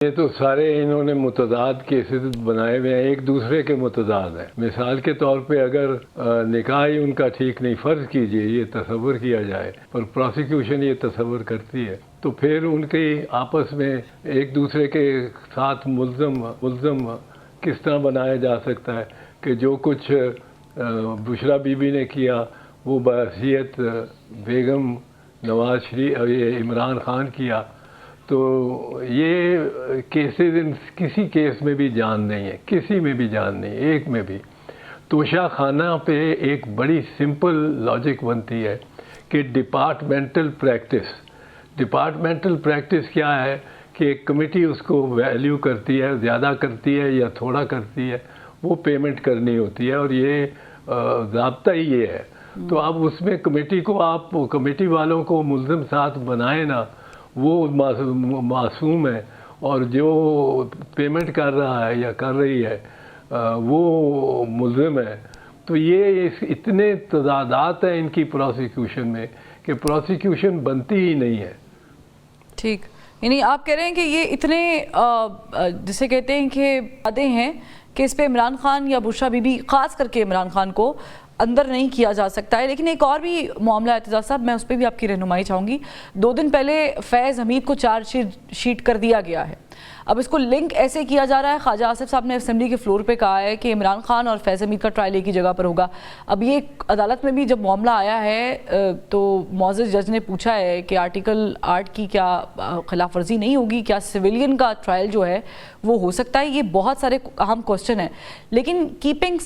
یہ تو سارے انہوں نے متضاد کیسز بنائے ہوئے ہیں، ایک دوسرے کے متضاد ہیں۔ مثال کے طور پہ اگر نکاح ہی ان کا ٹھیک نہیں، فرض کیجئے یہ تصور کیا جائے، پر پروسیکیوشن یہ تصور کرتی ہے، تو پھر ان کی آپس میں ایک دوسرے کے ساتھ ملزم کس طرح بنایا جا سکتا ہے کہ جو کچھ بشریٰ بی بی نے کیا وہ بحیثیت بیگم نواز شریف یہ عمران خان کیا، تو یہ کیسز کسی کیس میں بھی جان نہیں ہے، کسی میں بھی جان نہیں، ایک میں بھی۔ توشہ خانہ پہ ایک بڑی سمپل لاجک بنتی ہے کہ ڈپارٹمنٹل پریکٹس کیا ہے کہ ایک کمیٹی اس کو ویلیو کرتی ہے، زیادہ کرتی ہے یا تھوڑا کرتی ہے، وہ پیمنٹ کرنی ہوتی ہے، اور یہ ضابطہ ہی یہ ہے۔ تو اب اس میں کمیٹی کو آپ کمیٹی والوں کو ملزم ساتھ بنائیں نا، وہ معصوم ہے، اور جو پیمنٹ کر رہا ہے یا کر رہی ہے وہ ملزم ہے۔ تو یہ اتنے تضادات ہیں ان کی پروسیکیوشن میں کہ پروسیکیوشن بنتی ہی نہیں ہے۔ ٹھیک، یعنی آپ کہہ رہے ہیں کہ یہ اتنے جسے کہتے ہیں کہ وعدے ہیں کہ اس پہ عمران خان یا بشریٰ بی بی، خاص کر کے عمران خان کو اندر نہیں کیا جا سکتا ہے۔ لیکن ایک اور بھی معاملہ اعتزاز صاحب، میں اس پہ بھی آپ کی رہنمائی چاہوں گی۔ 2 دن پہلے فیض حمید کو چارج شیٹ کر دیا گیا ہے۔ اب اس کو لنک ایسے کیا جا رہا ہے، خواجہ آصف صاحب نے اسمبلی کے فلور پہ کہا ہے کہ عمران خان اور فیض حمید کا ٹرائل ایک ہی جگہ پر ہوگا۔ اب یہ عدالت میں بھی جب معاملہ آیا ہے تو معزز جج نے پوچھا ہے کہ آرٹیکل 8 کی کیا خلاف ورزی نہیں ہوگی، کیا سویلین کا ٹرائل جو ہے وہ ہو سکتا ہے؟ یہ بہت سارے اہم کوسچن ہیں، لیکن کیپنگ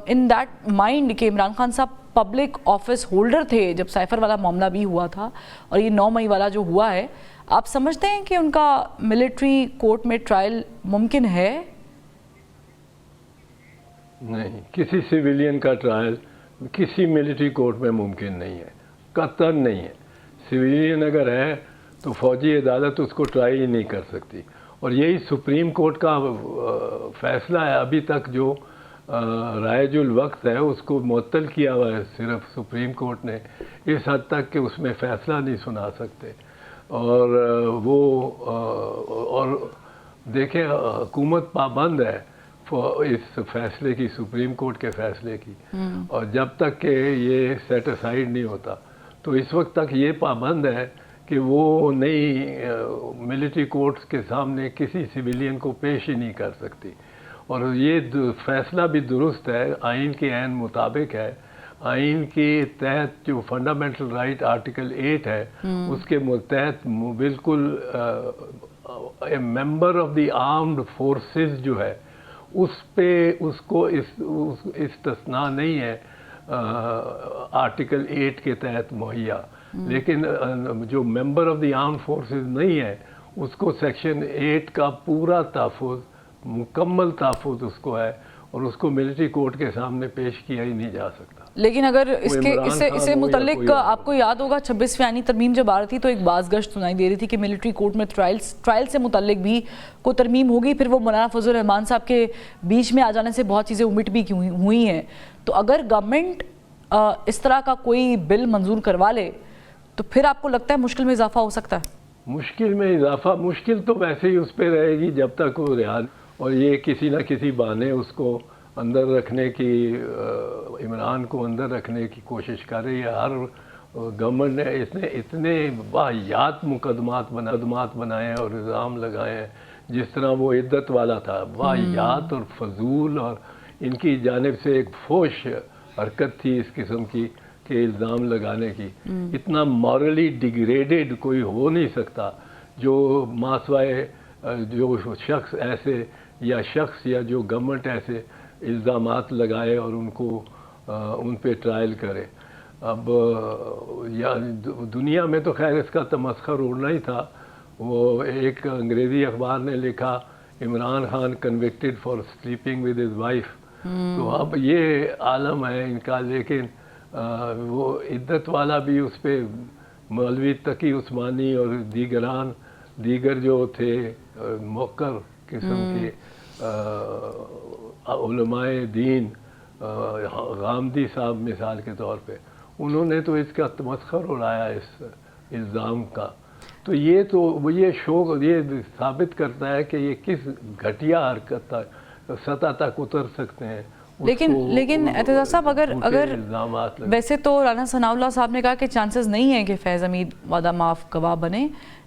ان دیٹ مائنڈ کہ عمران خان صاحب پبلک آفس ہولڈر تھے جب سائفر والا معاملہ بھی ہوا تھا، اور یہ 9 مئی والا جو ہوا ہے، آپ سمجھتے ہیں کہ ان کا ملٹری کورٹ میں ٹرائل ممکن ہے؟ نہیں، کسی سویلین کا ٹرائل کسی ملٹری کورٹ میں ممکن نہیں ہے، قطعاً نہیں ہے۔ سویلین اگر ہے تو فوجی عدالت اس کو ٹرائی ہی نہیں کر سکتی، اور یہی سپریم کورٹ کا فیصلہ ہے۔ ابھی تک جو رائج الوقت ہے اس کو معطل کیا ہوا ہے صرف سپریم کورٹ نے، اس حد تک کہ اس میں فیصلہ نہیں سنا سکتے۔ اور وہ اور دیکھیں حکومت پابند ہے اس فیصلے کی، سپریم کورٹ کے فیصلے کی، اور جب تک کہ یہ سیٹ اسائیڈ نہیں ہوتا تو اس وقت تک یہ پابند ہے کہ وہ نئی ملٹری کورٹس کے سامنے کسی سویلین کو پیش ہی نہیں کر سکتی۔ اور یہ فیصلہ بھی درست ہے، آئین کے عین مطابق ہے۔ آئین کے تحت جو فنڈامنٹل رائٹ آرٹیکل 8 ہے، اس کے تحت بالکل member of the armed forces جو ہے اس پہ اس کو استثناء نہیں ہے آرٹیکل 8 کے تحت مہیا، لیکن جو member of the armed forces نہیں ہے اس کو سیکشن 8 کا پورا تحفظ، مکمل تحفظ اس کو ہے، اور اس کو ملٹری کورٹ کے سامنے پیش کیا ہی نہیں جا سکتا۔ لیکن اگر اسے متعلق آپ کو یاد ہوگا 26ویں آئینی ترمیم جب آ رہی تھی تو ایک باز گشت سنائی دے رہی تھی کہ ملٹری کورٹ میں ٹرائل سے متعلق بھی کوئی ترمیم ہوگی، پھر وہ مولانا فضل الرحمان صاحب کے بیچ میں آ جانے سے بہت چیزیں امٹ بھی ہوئی ہیں۔ تو اگر گورنمنٹ اس طرح کا کوئی بل منظور کروا لے تو پھر آپ کو لگتا ہے مشکل میں اضافہ ہو سکتا ہے؟ مشکل میں اضافہ، مشکل تو ویسے ہی اس پہ رہے گی جب تک وہ رہا، اور یہ کسی نہ کسی بہانے اس کو اندر رکھنے کی، عمران کو اندر رکھنے کی کوشش کر رہی ہے۔ ہر گورنمنٹ نے اس نے اتنے واہیات مقدمات بنائے ہیں اور الزام لگائے ہیں، جس طرح وہ عدت والا تھا، واہیات اور فضول، اور ان کی جانب سے ایک فوش حرکت تھی اس قسم کی کہ الزام لگانے کی۔ اتنا مورلی ڈیگریڈڈ کوئی ہو نہیں سکتا جو ماسوائے جو شخص ایسے یا جو گورنمنٹ ایسے الزامات لگائے اور ان کو ان پہ ٹرائل کرے۔ اب دنیا میں تو خیر اس کا تمسخر اڑنا ہی تھا۔ وہ ایک انگریزی اخبار نے لکھا Imran Khan convicted for sleeping with his wife, تو اب یہ عالم ہے ان کا۔ لیکن وہ عدت والا بھی اس پہ مولوی تقی عثمانی اور دیگر جو تھے موقر قسم کے علماء دین، غامدی صاحب مثال کے طور پہ، انہوں نے تو اس کا تمسخر اڑایا اس الزام کا۔ تو یہ شو یہ ثابت کرتا ہے کہ یہ کس گھٹیا حرکت سطح تک اتر سکتے ہیں. لیکن اعتزاز صاحب اگر الزامات ویسے تو رانا ثناء اللہ صاحب نے کہا کہ چانسز نہیں ہیں کہ فیض حمید وعدہ معاف گواہ بنے,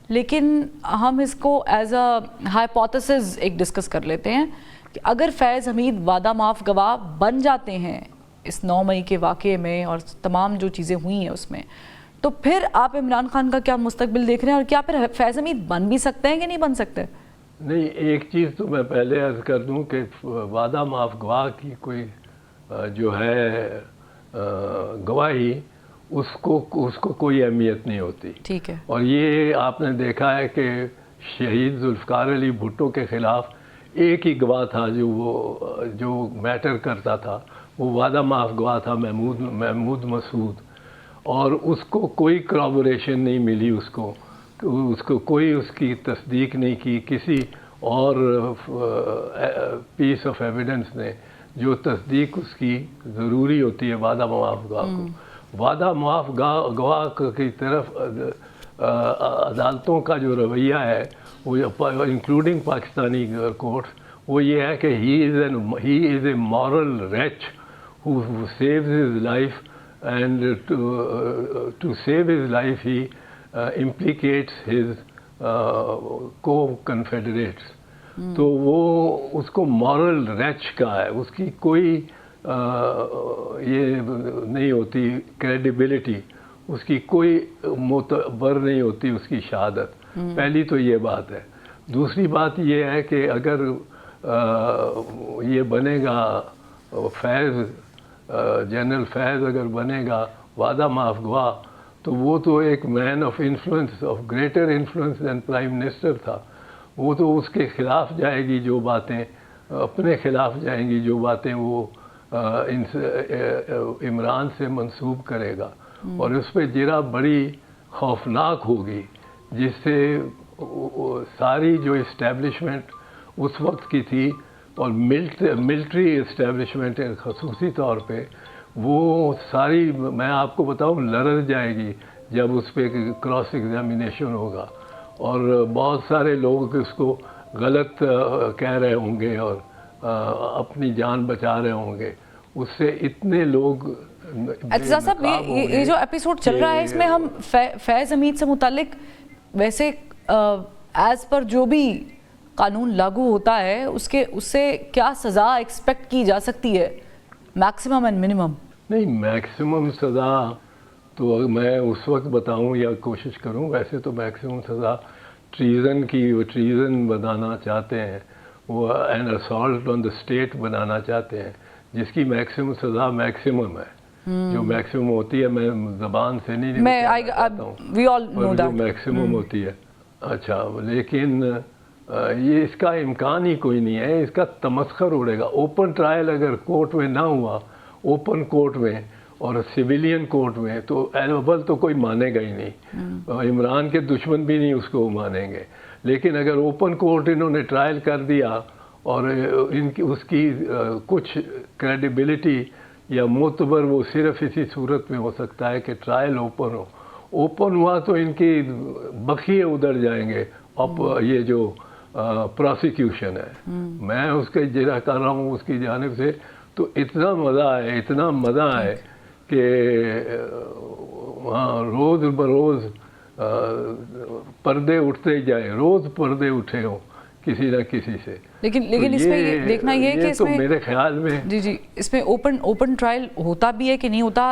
لیکن ہم اس کو ایز اے ہائپوتھیسس ایک ڈسکس کر لیتے ہیں کہ اگر فیض حمید وعدہ معاف گواہ بن جاتے ہیں اس 9 مئی کے واقعے میں اور تمام جو چیزیں ہوئی ہیں اس میں, تو پھر آپ عمران خان کا کیا مستقبل دیکھ رہے ہیں, اور کیا پھر فیض حمید بن بھی سکتے ہیں کہ نہیں بن سکتے؟ نہیں, ایک چیز تو میں پہلے عرض کر دوں کہ وعدہ معاف گواہ کی کوئی جو ہے گواہی اس کو کوئی اہمیت نہیں ہوتی. ٹھیک ہے. اور یہ آپ نے دیکھا ہے کہ شہید ذوالفقار علی بھٹو کے خلاف ایک ہی گواہ تھا جو میٹر کرتا تھا, وہ وعدہ معاف گواہ تھا محمود مسعود, اور اس کو کوئی کرابوریشن نہیں ملی, اس کو کوئی اس کی تصدیق نہیں کی کسی اور پیس آف ایویڈنس نے جو تصدیق اس کی ضروری ہوتی ہے وعدہ معاف گواہ کو. وعدہ معاف گواہ کی طرف عدالتوں کا جو رویہ ہے وہ انکلوڈنگ پاکستانی کورٹس, وہ یہ ہے کہ he is a moral rich who saves his life, and to save his life he implicates his co-confederates. تو وہ اس کو مورل ریچ کا ہے, اس کی کوئی یہ نہیں ہوتی کریڈیبلٹی, اس کی کوئی معتبر نہیں ہوتی اس کی شہادت. پہلی تو یہ بات ہے. دوسری بات یہ ہے کہ اگر یہ بنے گا فیض, جنرل فیض اگر بنے گا وعدہ معاف گواہ, تو وہ تو ایک man of influence, of greater influence than prime minister تھا. وہ تو اس کے خلاف جائے گی جو باتیں, اپنے خلاف جائیں گی جو باتیں وہ عمران سے منسوب کرے گا, اور اس پہ جرا بڑی خوفناک ہوگی, جس سے ساری جو اسٹیبلشمنٹ اس وقت کی تھی اور ملٹری اسٹیبلشمنٹ خصوصی طور پہ, وہ ساری میں آپ کو بتاؤں لرز جائے گی جب اس پہ کراس ایگزامینیشن ہوگا, اور بہت سارے لوگ اس کو غلط کہہ رہے ہوں گے اور اپنی جان بچا رہے ہوں گے. اس سے اتنے لوگ اعتزاز صاحب یہ جو ایپیسوڈ چل رہا ہے اس میں ہم فیض حمید سے متعلق ویسے ایز پر جو بھی قانون لاگو ہوتا ہے اس سے کیا سزا ایکسپیکٹ کی جا سکتی ہے, میکسیمم اینڈ منیمم؟ نہیں, میکسیمم سزا تو میں اس وقت بتاؤں یا کوشش کروں, ویسے تو میکسیمم سزا ٹریزن کی, وہ ٹریزن بنانا چاہتے ہیں, وہ an assault on the state بنانا چاہتے ہیں, جس کی میکسیمم سزا میکسیمم ہے, جو میکسیمم ہوتی ہے میں زبان سے نہیں نکالتا ہوں, جو میکسیمم ہوتی ہے. اچھا, لیکن یہ اس کا امکان ہی کوئی نہیں ہے, اس کا تمسخر اڑے گا. اوپن ٹرائل اگر کورٹ میں نہ ہوا, اوپن کورٹ میں اور سویلین کورٹ میں, تو اول تو کوئی مانے گا ہی نہیں, عمران کے دشمن بھی نہیں اس کو مانیں گے. لیکن اگر اوپن کورٹ انہوں نے ٹرائل کر دیا اور اس کی کچھ کریڈیبلٹی یا معتبر, وہ صرف اسی صورت میں ہو سکتا ہے کہ ٹرائل اوپن ہو. اوپن ہوا تو ان کی بخیے ادھر جائیں گے. اب یہ جو پروسیکیوشن ہے, میں اس کے جرا کر رہا ہوں اس کی جانب سے, تو اتنا مزہ ہے کہ وہاں روز بروز پردے اٹھتے جائیں, روز پردے اٹھے ہوں کسی نہ کسی سے. لیکن اس میں یہ دیکھنا یہ ہے کہ اس میں میرے خیال میں جی اس میں اوپن ٹرائل ہوتا بھی ہے کہ نہیں ہوتا.